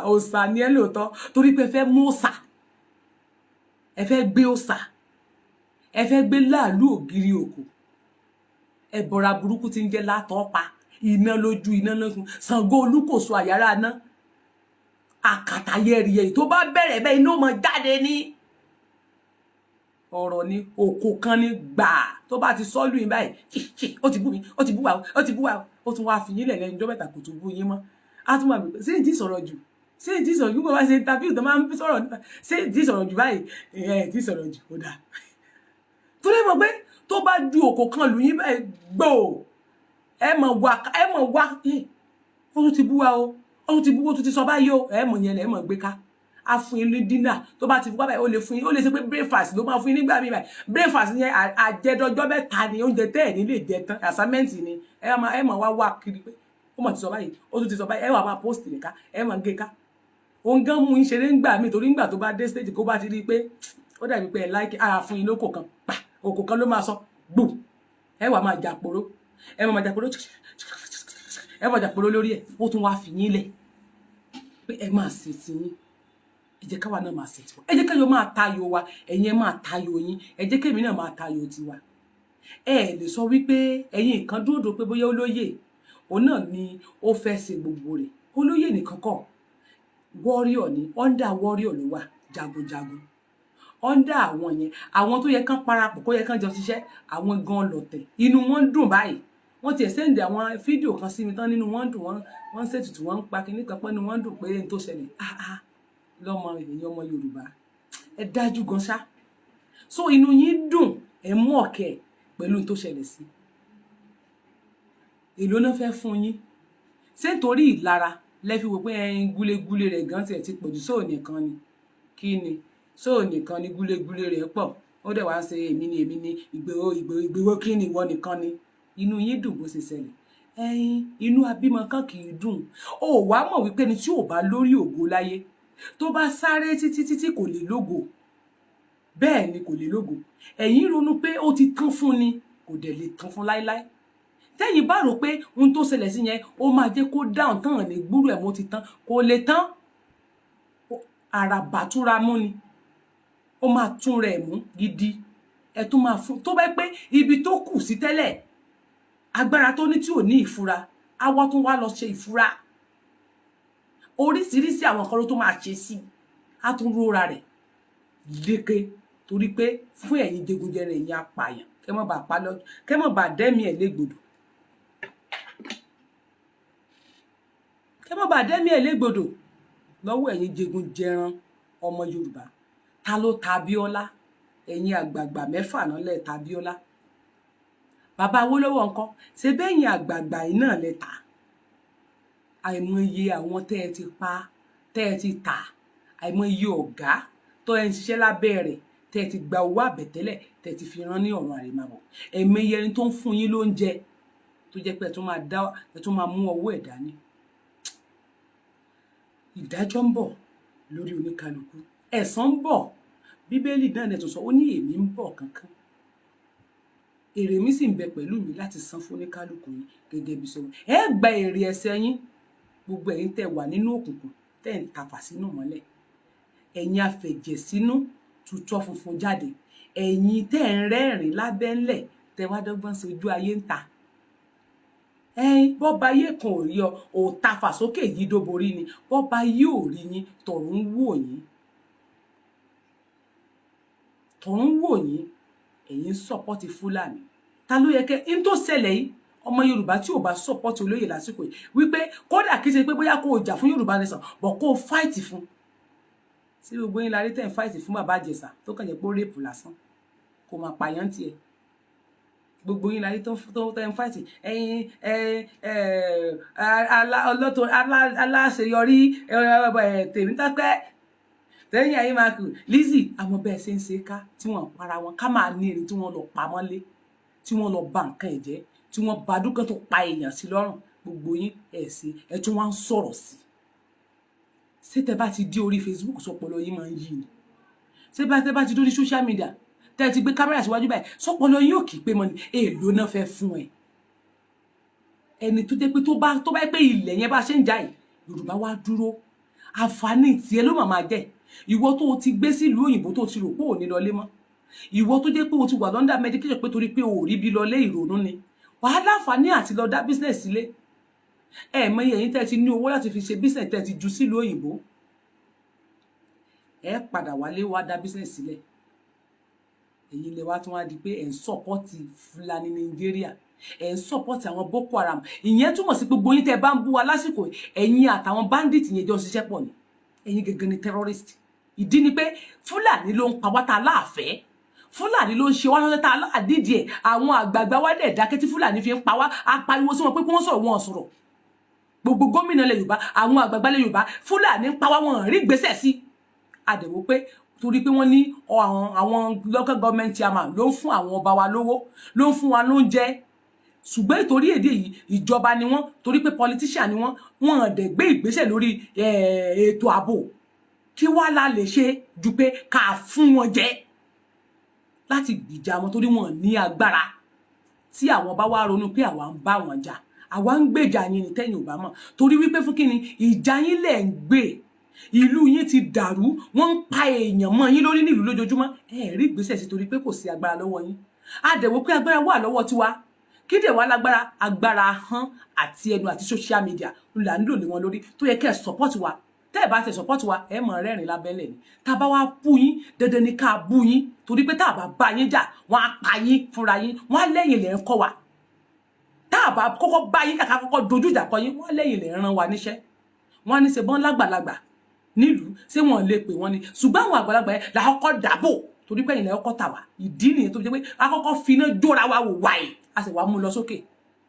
òòsà ni ẹ lóòótọ́ torí pé ẹ fẹ́ mú òòsà ẹ fẹ́ gbé òòsà ẹ fẹ́ gbé láàlú ògiri òkò ẹbọra burúkú tí ń jẹ́ látọpa iná lójú iná lókun Ṣàngó Olúkòso àyàrá ná àkàtàyẹrìyẹ tó bá bẹ̀rẹ̀ bẹ́ẹ̀ iná mọ jáde ní ọ̀rọ̀ ni òkò kan ní gbà tó bá ti sọ́lù yín báyìí ó ti bú mi ó ti bú wa ó ti bú wa ó tún wá fi yín lẹ̀ lẹ́yìn ọjọ́ mẹ́ta kò tún bú yín mọ́ á tún máa bẹ̀rẹ̀ sí ìdí sọ̀rọ̀ jù sí ìdí sọ̀rọ̀ jù bó bá ṣe interview tó máa ń sọ̀rọ̀ sí ìdí sọ̀rọ̀ jù báyìí ìdí sọ̀rọ̀ jù kò dáa tó lè mọ̀ pé tó bá ju òkò kan lù yín báyìí gbò ẹ mọ̀ wá ó tún ti bú wa o ó tún ti bú ó tún ti sọ báyìí o ẹ mọ̀ yẹn lẹ́ mọ̀ gbé ká a fún yín ní dínà tó bá ti fún báyìí ó lè fún yín ó lè ṣe pé breakfast ló máa fún yín nígbà míì báyìí breakfast yẹn àjẹdọjọ́ mẹ́ta ni oúnjẹ tẹ́ ẹ̀ ní lè jẹ tán assignment ni ẹ máa wá kiri pé ó mọ̀ ti sọ báyìí ó tún ti sọ báyìí ẹ wà máa post rẹ̀ ká ẹ máa gé ká òun gan mú yín ṣeré ńgbà míì torí ńgbà tó bá dé stage kó bá ti rí i pé ó dàbí pé ẹ láìkí ara fún yín lóko kan pa òkò kan ló máa sọ gbù ẹ wà máa jàporó ẹ máa jàporó ẹ máa jàporó lórí ẹ ó tún wá fi yín lẹ̀ pé ẹ máa ṣe ti yín ẹ jẹ́ káwa náà máa ṣe tiwa ẹ jẹ́ káyọ̀ máa tayò wa ẹ̀yin ẹ máa tayò yín ẹ jẹ́ kémi náà máa tayò tiwa ẹ lè sọ wípé ẹ̀yin nǹkan dúró pé bóyá olóyè òun náà ni ó fẹ́ ṣe gbogbo rẹ̀ olóyè nìkan kọ́ warrior ni under warrior ló wà jagunjagun under àwọn yẹn àwọn tó yẹ kán parapọ̀ kó yẹ kán jọ ṣiṣẹ́ àwọn gan lọ̀tẹ̀ inú wọn ń dùn báyìí wọ́n ti send àwọn fídíò kan sí mi tán nínú wọn ń dùn wọ́n ń ṣètùtù wọ́n ń pa kinní kan pé inú wọn ń dùn pé n tó ṣẹlẹ̀ lọ́mọ èèyàn ọmọ Yorùbá ẹ dájú gan ṣá so inú yín dùn ẹ mú ọ̀kẹ́ pẹ̀lú n tó ṣẹlẹ̀ sí èló náà fẹ́ fún yín ṣé nítorí ìlara lẹ́fi wò pé ẹyin gúlégúlé rẹ̀ gan tiẹ̀ ti pọ̀jù sóò nìkan ni kí ni sóò nìkan ni gúlégúlé rẹ̀ pọ̀ ó dẹ̀ wá ṣe èmi ni Ìgbòho kí ni ìwọ nìkan ni inú yín dùn bó ṣe ṣẹlẹ̀ ẹyin inú abímọ kan kì í dùn ó wàá mọ̀ wípé ni tí ò bá lórí ògo láyé tó bá sáré títí kò lè lógo bẹ́ẹ̀ ni kò lè lógo ẹ̀yin ronú pé ó ti tán fún ni kò dẹ̀ lè tán fún láíláí tẹ́yìn bá rò pé ohun tó ṣẹlẹ̀ sí yẹn ó máa jẹ́ kó dáhùn tán ní gbúrú ẹ̀ mọ́ ti tán kò lè tán àràbà túnra mú ni ó máa tún rẹ̀ mú gidi ẹ̀ tún máa fún tó bá pé ibi tó kù sí tẹ́lẹ̀ agbára tó ní tí ò ní ìfura àwa tún wá lọ ṣe ìfura oríṣiríṣi àwọn kan ló tó máa ṣe sí á tún róra rẹ̀ lékè torí pé fún ẹ̀yin jẹgúnjẹrẹ ẹ̀yin apààyàn kẹ́ mọ́ bá pa lọ kẹ́ mọ́ bá dẹ́mi ẹ̀ légbodò kẹ́ mọ́ bá dẹ́mi ẹ̀ légbodò lọ́wọ́ ẹ̀yin jẹgúnjẹran ọmọ Yorùbá ta ló ta Abíọ́lá ẹ̀yin àgbààgbà mẹ́fà náà lẹ̀ ta Abíọ́lá bàbá Awólọ́wọ̀ ńkọ́ ṣe bẹ́yìn àgbààgbà yìí náà lẹ̀ ta àìmọye àwọn tẹ́ ẹ ti pa tẹ́ ẹ ti tà àìmọye ọ̀gá tó ẹ ń ṣiṣẹ́ lábẹ́ rẹ̀ tẹ́ ẹ ti gba owó àbẹ̀tẹ́lẹ̀ tẹ́ ẹ ti fi rán ní ọ̀run àrèmábọ̀ ẹ̀mẹyẹ ẹni tó ń fún yín lóúnjẹ tó jẹ́ pé ẹ tún máa mú ọwọ́ ẹ̀ dání ìdájọ́ ń bọ̀ lórí oníkálukú ẹ̀san ń bọ̀ Bíbélì náà nẹ̀ tó sọ ó ní èmi ń bọ̀ kankan èrè mi sì ń bẹ pẹ̀lú mi láti san fún oníkálukú yín gẹ́gẹ́ bí sọ́wọ́ ẹ gba èrè ẹ̀ṣẹ̀ yín gbogbo ẹ̀yin tẹ́ wà nínú òkùnkùn tẹ́ ń tafà sínú mọ́lẹ̀ ẹ̀yin afẹ̀jẹ̀ sínú tutọ́ funfun jáde ẹ̀yin tẹ́ ń rẹ́rìn lábẹ́ńlẹ̀ tẹ́ wá dọ́gbọ́n sí ojú ayé ń ta ẹ̀yin bọ́ba ayé kan ò rí ọ ò tafà sókè yìí dóborí ni bọ́ba ayé ò rí yín tọ̀run wò yín ẹ̀yin sọ́pọ́tì Fúlàní ta ló yẹ kẹ́ in tó ṣẹlẹ̀ yìí ọmọ Yorùbá tí ò bá support olóyè lásìkò yìí wípé kódà kí ṣe pé bóyá kó o jà fún Yorùbá nation bọ̀ kó o fight fún sí gbogbo yín la rí tẹ̀ ń fight fún bàbá Ìjẹ̀ṣà tó kàn jẹ́ pé ó rape lásán kò máa pààyàn tiẹ̀ gbogbo yín la rí tó tẹ̀ ń fight ẹ̀yin aláṣeyọrí Tèmítọ́pẹ́ tẹ́yìn ayé máa kù Lizzy àwọn bẹ́ẹ̀ ṣe ń ṣe ká tí wọ́n para wọn ká máa ní èrè tí wọ́n lọ pamọ́ lé tí wọ́n lọ bà nǹkan ẹ̀ jẹ́ tí wọ́n bá dúkẹ́ tó pa èèyàn sí lọ́rùn gbogbo yín ẹ̀ sí ẹ̀ tún wá ń sọ̀rọ̀ sí ṣé tẹ́ bá ti dé orí Facebook sọpọlọ yín máa ń yí ni ṣé tẹ́ bá ti dórí social media tẹ́ ti gbé kámẹ́rà síwájú báyìí sọpọlọ yín ò kì í pé mọ́ ni èèlò náà fẹ́ fún ẹ ẹni tó jẹ́ pé tó bá pé ilẹ̀ yẹn bá ṣe ń jà yìí Yorùbá wá dúró àǹfààní tiẹ̀ ló máa jẹ́ ìwọ tó o ti gbé sílùú òyìnbó tó ti rò pé ò ní lọlé mọ́ ìwọ tó jẹ́ pé o ti wà lọ́ndà medication pé torí pé o ò rí bí lọlé ìrònú ni wàá láǹfààní àti lọ dá business sílé mọ iye yín tẹ́ ti ní owó láti fi ṣe business tẹ́ ti ju sílùú òyìnbó padà wálé wá dá business sílẹ̀ èyí lè wá tún wá di pé ẹ̀ ń sọ́pọ́tì Fúlàní Nàìjíríà ẹ̀ ń sọ́pọ́tì àwọn Boko Haram ìyẹn túmọ̀ sí gbogbo yín tẹ́ bá ń bú wa lásìkò ẹ̀yin àtàwọn bandit yẹn jọ ṣiṣẹ́ pọ̀ ni ẹ̀yin gẹ́gẹ́ ni terrorist ìdí ni pé Fúlàní ló ń pa wá ta láàfẹ́ Fúlàní ló ń ṣe wá lọ́sẹ̀ tá a láàdídìí ẹ̀ àwọn àgbààgbà wá dẹ̀ dákẹ́ tí Fúlàní fi ń pa wá apariwo sí wọn pé kí wọ́n sọ̀rọ̀ wọn sọ̀rọ̀ gbogbo gómìnà ilẹ̀ Yorùbá àwọn àgbààgbà ilẹ̀ Yorùbá Fúlàní ń pa wá wọn rí gbèsè sí àdẹ̀wò pé torí pé wọ́n ní àwọn local government chairman ló ń fún àwọn ọba wa lówó ló ń fún wa lóúnjẹ ṣùgbọ́n ìtorí èdè yìí ìjọba ni wọ́n torí pé politician ni wọ́n dẹ̀ gbé ìgbésẹ̀ lórí ètò ààbò kí wá la lè ṣe ju pé ká fún wọn jẹ láti gbìjà wọn torí wọn ní agbára tí àwọn bá wá ronú pé àwa ń bá wọn jà àwa ń gbèjà yín ní tẹ́yìn ò bá mọ̀ torí wípé fún kíni ìjà yín lẹ̀ ń gbé ìlú yín ti dàrú wọ́n ń pa èèyàn mọ́ yín lórí nílùú lójoojúmọ́ rí ìgbésẹ̀ sí torí pé kò sí agbára lọ́wọ́ yín àdẹ̀wò pé agbára wà lọ́wọ́ tiwa kí dẹ̀ wá lágbára agbára hàn àti ẹnu àti social media là ń lò lé wọn lórí tó yẹ kẹ́ ẹ̀ support wa tẹ́ ẹ̀ bá tẹ̀ support wa ẹ̀ mọ̀ rẹ́rìn lábẹ́lẹ̀ ni tá a bá wá bú yín dandan ni ká bú yín torí pé tá a bá bá yín jà wọ́n á pa yín fúnra yín wọ́n á lẹ́yìn lẹ́ ń kọ́ wa tá a bá kọ́kọ́ bá yín kàkà kọ́kọ́ dojú ìjà kọ yín wọ́n á lẹ́yìn lẹ́ ń rán wa níṣẹ́ wọ́n á ní ṣe bọ́n lágbàlagbà nílùú ṣé wọ́n lè pè wọ́n ni ṣùgbọ́n àwọn àgbàlagbà yẹn là kọ́kọ́ dàbò torí pé ẹ̀yin lẹ́ kọ́kọ́ tà wá ìdí nìyẹn tó fi jẹ́ pé a kọ́kọ́ finá jóra wa wò wáyé a sì wá mú lọ sókè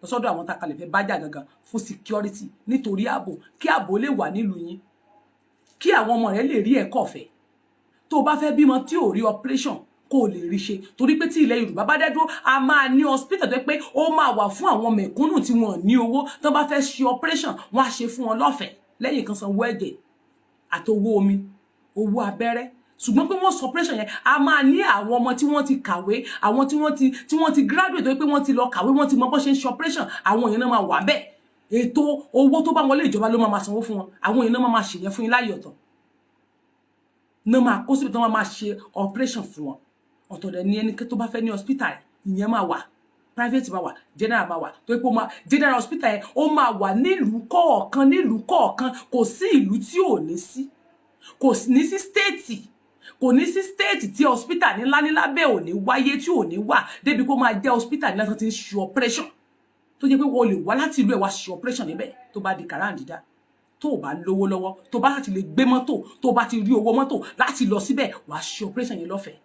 lọ sọ́dọ̀ àwọn tá a kalẹ̀ fẹ́ bájà gangan fún security nítorí ààbò kí ààbò lè wà nílùú yín kí àwọn ọmọ rẹ lè rí ẹ̀kọ́ ọ̀fẹ́ tó bá fẹ́ bímọ tí ò rí operation kó lè rí ṣe torí pé tí ilẹ̀ Yorùbá bá dẹ́dúró a máa ní hospital tó pé ó máa wà fún àwọn mẹ̀kúnnù tí wọ́n ní owó tó bá fẹ́ ṣe operation wọ́n á ṣe fún wọn lọ́fẹ̀ẹ́ lẹ́yìn kan sanwó ẹ̀jẹ̀ àti owó omi owó abẹ́rẹ́ ṣùgbọ́n pé wọ́n sọ operation yẹn a máa ní àwọn ọmọ tí wọ́n ti kàwé àwọn tí wọ́n ti graduate tó pé wọ́n ti lọ kàwé wọ́n ti mọ bó ṣe ń ṣe operation àwọn èèyàn náà máa wà bẹ́ẹ̀ ètò owó tó bá wọlé ìjọba ló máa sanwó fún wọn àwọn èèyàn náà máa ṣèyẹn fún yín láyé ọ̀tọ̀ náà máa kó síbi tó máa ṣe operation fún wọn ọ̀tọ̀ dẹ̀ ní ẹni tó bá fẹ́ ní hospital ìyẹn máa wà private máa wà general máa wà tó pé general hospital yẹn ó máa wà nílùú kọ̀ọ̀kan kò sí ìlú tí ò ní sí kò ní sí state kò ní sí state tí hospital ńlá bẹ́ẹ̀ ò ní wáyé tí ò ní wà débi kó máa jẹ́ hospital ńlá tó ti ń ṣe operation tó jẹ́ pé wọ́n lè wá láti ìlú ẹ̀ wá ṣe operation níbẹ̀ tó bá di kàráǹdídá tó o bá lówó lọ́wọ́ tó bá láti lè gbé mọ́tò tó bá ti rí owó mọ́tò láti lọ síbẹ̀ wàá ṣe operation yẹn lọ́fẹ̀ẹ́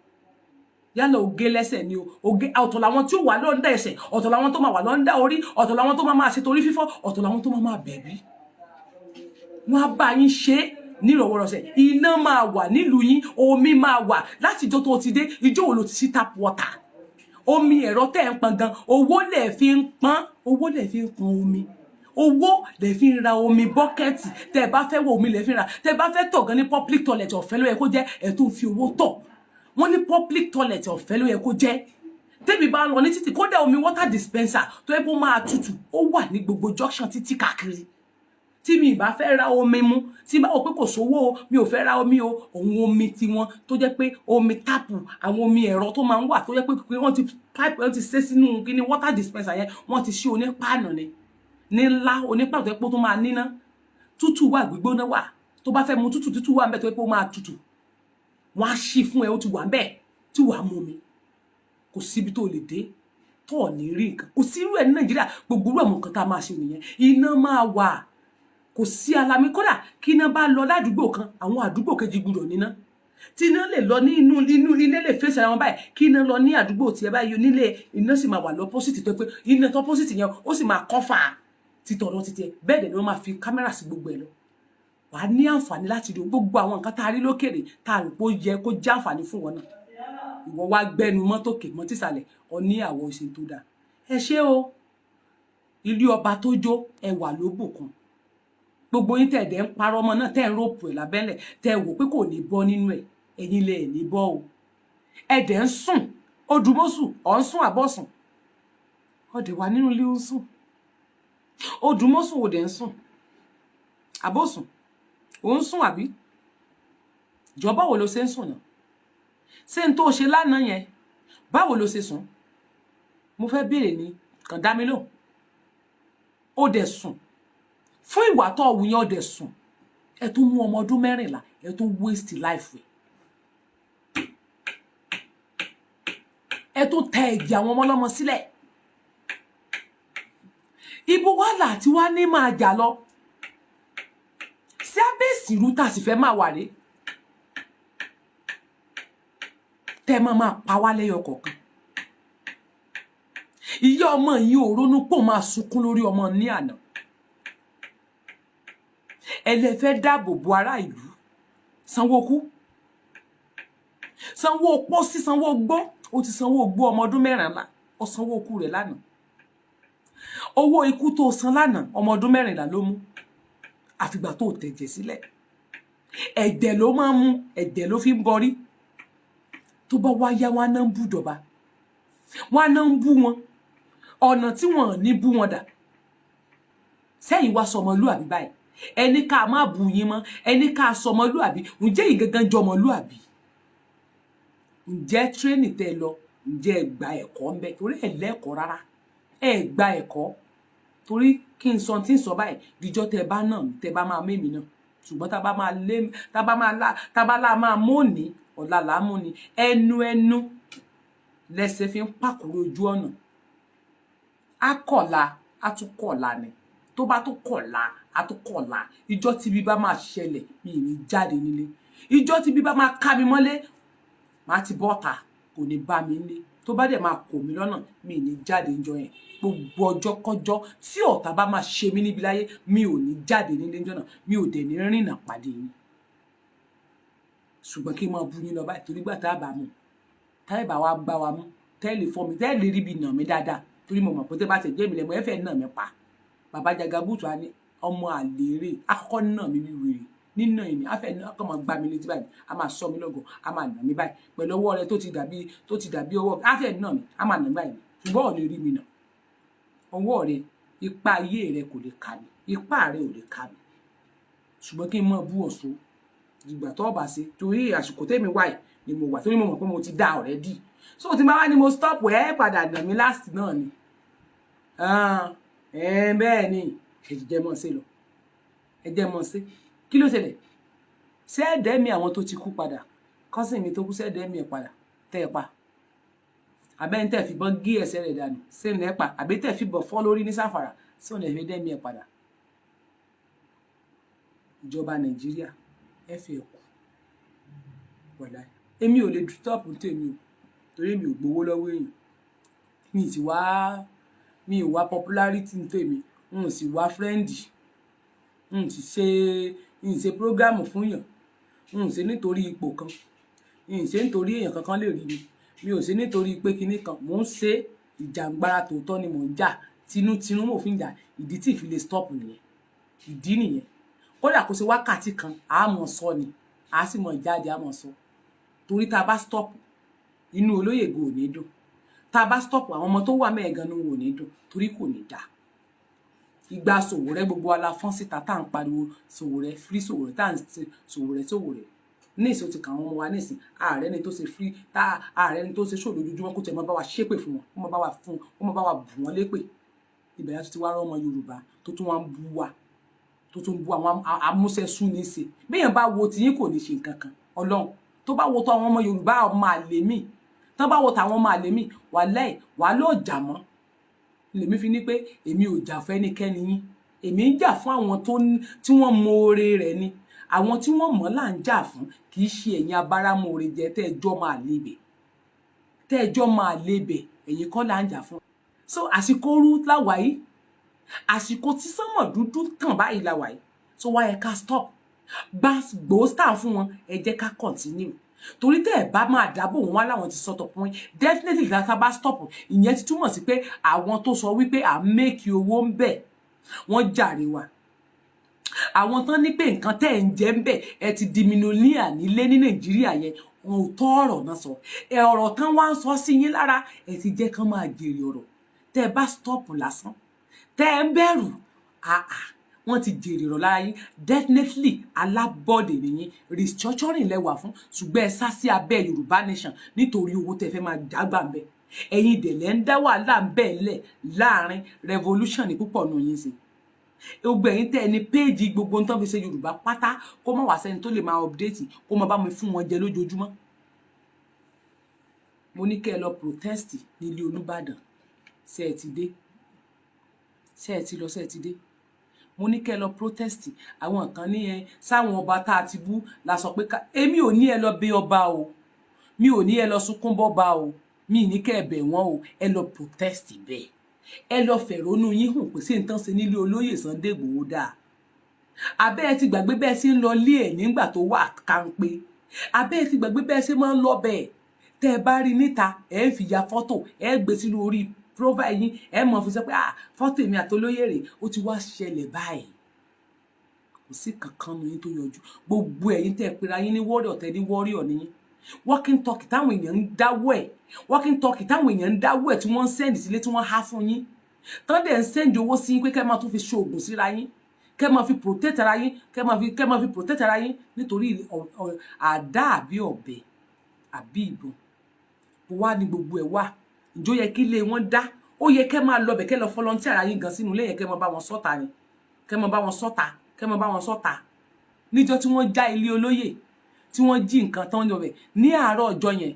yálà oge lẹ́sẹ̀ ni o oge ọ̀tọ̀ làwọn tí ó wà lọ́ndà ẹsẹ̀ ọ̀tọ̀ làwọn tó máa wà lọ́ndà orí ọ̀tọ̀ làwọn tó máa ṣe torí fífọ́ ọ̀tọ̀ làwọn tó máa bẹ̀bí wọ́n á bá yín ṣe nírọ̀wọ́rọ̀sẹ̀ iná máa wà nílùú yín omi máa wà láti ìjọ tó ti dé ìjọ wo ló ti sí tap water omi ẹ̀rọ tẹ́ ń pọn gan owó lẹ̀ fi ń pọn omi owó lè fi ra omi bọ́kẹ́ẹ̀tì tẹ́ bá fẹ́ wo omi lè fi ra tẹ́ bá fẹ́ tọ̀ gan ní public toilet ọ̀fẹ́ ló yẹ kó jẹ́ ẹ̀ tó ń fi owó tọ̀ wọ́n ní public toilet ọ̀fẹ́ ló yẹ kó jẹ́ tẹ́bi bá lọ ní títì kódà omi water dispenser tó yẹ kó máa tutù ó wà ní gbogbo junction títí káàkiri tí mi ìbá fẹ́ ra omi mu tí bá wò pé kò sówó o mi ò fẹ́ ra omi o òun omi tiwọn tó jẹ́ pé omi tápù àwọn omi ẹ̀rọ tó máa ń wà tó jẹ́ pé wọ́n ti pipe wọ́n ti ṣe sínú kíní water dispenser yẹn wọ́n ti ṣí onípàànà ni ní ńlá onípàànà tó yẹ pé tó máa níná tútù wà gbígbóná wà tó bá fẹ́ mu tútù wà ń bẹ tó yẹ pé ó máa tutù wọ́n á ṣí fún ẹ ó ti wà ń bẹ tí wàá mú mi kò síbi tó lè dé tó ní rí nǹkan kò sí irú ẹ̀ ní Nàìjíríà gbogbo irú àwọn nǹkan tá a máa ṣe nìyẹn iná máa wà kò sí alamí kódà kí iná bá lọ ládùúgbò kan àwọn àdúgbò kejì gbúdọ̀ níná tí iná lè lọ ní inú ilé lè fèsì ara wọn báyìí kí iná lọ ní àdúgbò tiẹ̀ báyìí nílé iná sì máa wà lọ́pọ́sìtì tó pé iná tọ́pọ́sìtì yẹn ó sì máa kọ́fà títọ̀dọ̀ títí ẹ̀ bẹ́ẹ̀ dẹ̀ ni wọ́n máa fi kámẹ́rà sí gbogbo ẹ̀ lọ wàá ní àǹfààní láti rí gbogbo àwọn nǹkan tá a rí lókèrè tá a rò pé ó yẹ kó jẹ́ àǹfààní fún wọn náà ìwọ wá gbẹnu mọ́tòkè mọ́ tìsàlẹ̀ ọ ní àwọ̀ ìṣe tó dáa ẹ ṣé o ilé ọba tó jó ẹwà ló bùkún gbogbo yín tẹ̀dẹ̀ ń parọ́ ọmọ náà tẹ̀ ń ròpù ẹ̀ lábẹ́lẹ̀ tẹ̀ wò pé kò ní bọ́ nínú ẹ̀ ẹ̀yin lè ní bọ́ o ẹ̀dẹ̀ ń sùn odùmọ́sù ọ̀ ń sùn àbọ̀sùn ọ̀dẹ̀ wà nínú ilé ń sùn odùmọ́sù ò dẹ̀ ń sùn àbọ̀sùn ò ń sùn àbí ìjọba wo ló ṣe ń sùn náà ṣé n tó ṣe lánàá yẹn báwo ló ṣe sùn mo fẹ́ béèrè ní kàn dá mi lóhùn ó dẹ̀ sùn fún ìwà tó wù yẹn ó dẹ̀ sùn ẹ tún mú ọmọ ọdún 14 ẹ tún waste life ẹ tún tẹ ẹ̀jẹ̀ àwọn ọmọ ọlọ́mọ sílẹ̀ ibo wàhálà tí wàá ní máa jà lọ sí abẹ́ ìsìrú tá a sì fẹ́ máa wà rèé tẹ́ máa pa wá lẹ́yọ kọ̀ọ̀kan ìyá ọmọ yìí ò ronú pò máa sunkún lórí ọmọ ní àná ẹlẹ́fẹ́ dáàbò bo ará ìlú sanwó kú sanwó opó sí sanwó gbó ó ti sanwó gbó ọmọ ọdún 14 ó sanwó kú rẹ̀ lánàá owó ikú tó san lánàá ọmọ ọdún 14 ló mú àfìgbà tó tẹ̀jẹ̀ sílẹ̀ ẹ̀jẹ̀ ló máa ń mú ẹ̀jẹ̀ ló fi ń bọrí tó bá wá yá wọn náà ń bú ìjọba wọn náà ń bú wọn ọ̀nà tí wọn ò ní bú wọn dà sẹ́yìn wá sọmọlúàbí báyìí ẹni ká má bú yín mọ́ ẹni ká sọmọlúàbí ǹjẹ́ yìí gangan jọmọlúàbí ǹjẹ́ tírénì tẹ́ lọ ǹjẹ́ ẹ gba ẹ̀kọ́ ń bẹ torí ẹ lẹ́kọ̀ọ́ rárá ẹ gba ẹ̀kọ́ torí kí n sọ tí ń sọ báyìí díjọ́ tẹ́ bá náà tẹ́ bá máa mémi náà ṣùgbọ́n tá bá lá máa móòní ọ̀la làámú ni ẹnu lẹ́sẹ̀ fi ń pàkúrò ojú ọ̀nà akọ̀la atúkọ̀la ni tó bá tó kọ̀la atúkọ̀la ìjọ́ tí bí bá máa ṣẹlẹ̀ mi ní jáde nílé ìjọ́ tí bí bá máa ká mi mọ́lé máa ti bọ́ta kò ní bá mi nílé tó bá dẹ̀ máa kò mí lọ́nà mi ní jáde níjọ́ yẹn gbogbo ọjọ́ kọjọ́ tí ọ̀tá bá máa ṣe mí níbi láyé mi ò ní jáde nílé níjọ́ náà mi ò dẹ̀ ní rìnà pàdé yín ṣùgbọ́n kí n máa bú yín lọ báyìí torí gbà tá a bá mú táyì bá wa gbá wa mú tẹ́lẹ̀ fọ́ mi tẹ́lẹ̀ rí bi nà mí dáadáa torí mo mọ̀ pé tẹ́ bá tẹ̀ jẹ́ mi lẹ́mọ̀ ẹ̀fẹ̀ nà mí pa bàbá Jagabutu á ní ọmọ àlèrè akọ́kọ́ nà mí bí wèrè nínà ìní afẹ́ náà kọ́ máa gbá mi létí báyìí a máa sọ mí lọ́gọ̀ a máa nà mí báyìí pẹ̀lú ọwọ́ rẹ tó ti dàbí ọwọ́ afẹ́ nà mí a máa nà mí báyìí ṣùgbọ́n ò lè rí mi nà ọwọ́ rẹ ipá ayé rẹ kò lè ká mi ipá rẹ ò lè ká mi ṣùgbọ́n kí n máa bú ọ̀ṣọ́ ìgbà tó bá ṣe torí àsìkò tèmi wáyé ni mo wà torí mo mọ̀ pé mo ti dá already so tí máa wá ní mo stop ẹ padà nà mí last náà ni bẹ́ẹ̀ ni ẹ̀jẹ̀ mọ̀ sí lọ ẹ̀jẹ̀ mọ̀ sí kí ló ṣẹlẹ̀ sẹ́ẹ̀dẹ́mi àwọn tó ti kú padà cousin mi tó kú sẹ́ẹ̀dẹ́mi ẹ̀ padà tẹ́ ẹ pa àbẹ́ni tẹ́ fi bọ́n gé ẹsẹ̀ rẹ̀ dànù sẹ́ẹ̀nì ẹ̀ pa àbí tẹ́ fi bọ̀ fọ́ lórí ní sáfàrà sẹ́ẹ̀nì ẹ̀ fi dẹ́mi ẹ̀ padà ìjọba Nàìjíríà ẹ fi ẹ̀kú wọ̀dà èmi ò lè stop tèmi o torí mi ò gbowó lọ́wọ́ èèyàn mi ò wá popularity tèmi n ò sì wá friend n ṣe program fún yàn n ṣe nítorí ipò kan n ṣe nítorí èèyàn kankan lè rí mi ò ṣe nítorí pé kinní kan mò ń ṣe ìjàngbara tòótọ́ ni mò ń jà tinútinú mò fi ń jà ìdí tí ìfi lè stop nìyẹn ìdí nìyẹn kódà kó ṣe wákàtí kan a mọ̀ sọ ni a sì mọ̀ jáde a mọ̀ sọ torí tá a bá stop inú Olóyègùn ò ní dùn tá a bá stop àwọn ọmọ tó wà mẹ́ẹ̀gan ní wọn ò ní dùn torí kò ní dáa ìgbà Sowore gbogbo ala fọ́n síta tá à ń pariwo Sowore free Sowore tá à ń ṣe Sowore ní ìṣó ti kàn àwọn ọmọ wa nísìn ààrẹ ni tó ṣe free tá ààrẹ ni tó ṣe ṣòro lójúmọ́ kó tẹ̀ mọ́ bá wa ṣépè fún wọn kó mọ́ bá wa bù wọ́n lépè ìbẹ̀rẹ̀ tó ti wá rán ọmọ Yorùbá tó tún wá ń bú wa tó tún bú àwọn amúṣẹ́sún ní í ṣe béèyàn bá wo tiyín kò ní ṣe nǹkan kan Ọlọ́run tó bá wo tó àwọn ọmọ Yorùbá ọmọ àlè míì tán bá wo tàwọn ọmọ àlè mi wàláì wà ló jà mọ́ lèmi fi ní pé èmi ò jà fẹ́nikẹ́ni yín èmi ń jà fún àwọn tí wọ́n mọ oore rẹ̀ ni àwọn tí wọ́n mọ̀ là ń jà fún kì í ṣe ẹ̀yin abáramọ̀ọ́re jẹ tẹ́ẹ̀jọ́ máa lebẹ̀ ẹ̀yin kọ́ là ń jà fún. So àsìkò ooru láwàá yìí àsìkò tí sánmọ̀ dúdú tàn báyìí láwàá yìí so wá yẹ ká stop gbòóstà fún wọn ẹ jẹ́ ká continue torí tẹ́ ẹ̀ bá máa dábò wọn wá láwọn ti sọ̀tọ̀ fún yín definitely láta bá stop ìyẹn ti túmọ̀ sí pé àwọn tó sọ wípé à ń méèkì owó ń bẹ̀ wọ́n jàre wa àwọn tán ní pé nǹkan tẹ́ ẹ̀ ń jẹ ń bẹ̀ ẹ ti di mílíọ̀nìà nílé ní Nàìjíríà yẹn wọn ò tọ́ ọ̀rọ̀ náà sọ ọ̀rọ̀ tán wá ń sọ sí yín lára ẹ ti jẹ́ kán máa jèrè ọ̀rọ̀ tẹ́ ẹ bá stop lásán tẹ́ ẹ ń bẹ̀rù wọ́n ti jèrè ọ̀rọ̀ lára yín definitely alábọ̀dé nìyí restructuring lẹ́wà fún ṣùgbọ́n ẹ sá sí abẹ́ Yorùbá nation nítorí owó tẹ́ fẹ́ máa jágbà ń bẹ̀ ẹ̀yin ìdẹ̀lẹ̀ ń dá wàhálà ń bẹ̀ lẹ̀ láàrin revolution ní púpọ̀ nù yín sí gbogbo ẹ̀yin tẹ́ ẹ ní péèjì gbogbo ń tán fi ṣe Yorùbá pátá kó má wá sẹ́ni tó lè máa update kó má bá mi fún wọn jẹ lójoojúmọ́ mo ní kẹ́ ẹ lọ protest nílé Olúbàdàn ṣé ẹ ti dé ṣé ẹ ti lọ ṣé ẹ ti dé mo ní kẹ́ ẹ lọ protest àwọn kan ní ẹ sáwọn ọba tá a ti bú la sọ pé èmi ò ní ẹ lọ bẹ̀ ọba o mi ò ní ẹ lọ sunkún bọ́ba o mi ní kẹ́ ẹ bẹ̀ wọ́n o ẹ lọ protest bẹ́ẹ̀ ẹ lọ fẹ̀rọ̀nù yín hàn pé sí nǹkan ṣe nílé olóyè Sunday Igboho dáa abẹ́ ẹ ti gbàgbé bẹ́ẹ̀ sí ń lọ lé ẹ̀ nígbà tó wà kánpé abẹ́ ẹ ti gbàgbé bẹ́ẹ̀ sí máa ń lọ bẹ́ẹ̀ tẹ́ ẹ bá rí níta ẹ ń fi ya fọ́tò ẹ gbé sínú orí profile yín ẹ mọ̀ fi sọ pé fọ́tò èmi àtolóyè rè ó ti wá ṣẹlẹ̀ báyìí kò sí kankan nu yín tó yọjú gbogbo ẹ̀yin tẹ́ ẹ pera yín ní warrior tẹ́ ní warrior nìyín walking talk táwọn èèyàn ń dáwọ́ ẹ̀ walking talk táwọn èèyàn ń dáwọ́ ẹ̀ tí wọ́n ń send sílé tí wọ́n há fún yín tán dẹ̀ ń send owó sí yín pé kẹ́ máa tún fi ṣoògùn síra yín kẹ́ máa fi protect ara yín kẹ́ máa fi protect ara yín nítorí àdá àbí ọ̀bẹ àbí ìbọn wá ní gbogbo ẹ̀ wà ìjọ yẹ kí ilé wọn dá ó yẹ kẹ́ máa lọ bẹ̀ kẹ́ lọ volunteer ara yín gan sínú ilé yẹn kẹ́ máa bá wọn sọ́ta ni kẹ́ máa bá wọn sọ́ta níjọ́ tí wọ́n já ilé olóyè tí wọ́n jí nǹkan tán lọ bẹ̀ ní àárọ̀ ọjọ́ yẹn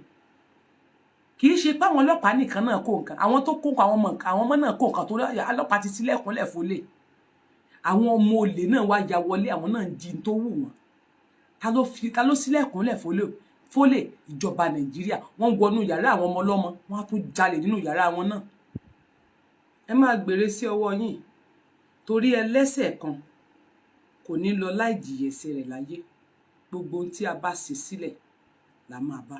kì í ṣe pé àwọn ọlọ́pàá nìkan náà kó nǹkan àwọn tó kó àwọn ọmọ náà kó nǹkan tó ọlọ́pàá ti sílẹ̀kùnlẹ̀ fólè àwọn ọmọ olè náà wá ya wọlé àwọn náà ń jí tó wù wọ́n ta ló sílẹ̀kùnlẹ̀ fólè ìjọba Nàìjíríà wọ́n wọnú yàrá àwọn ọmọ ọlọ́mọ wọ́n á tún jalè nínú yàrá wọn náà ẹ máa gbèrè sí ọwọ́ yín torí ẹlẹ́ṣẹ̀ kan kò ní lọ láì jìyẹsẹ̀ rẹ̀ láyé gbogbo ohun tí a bá ṣe sílẹ̀ la máa bá.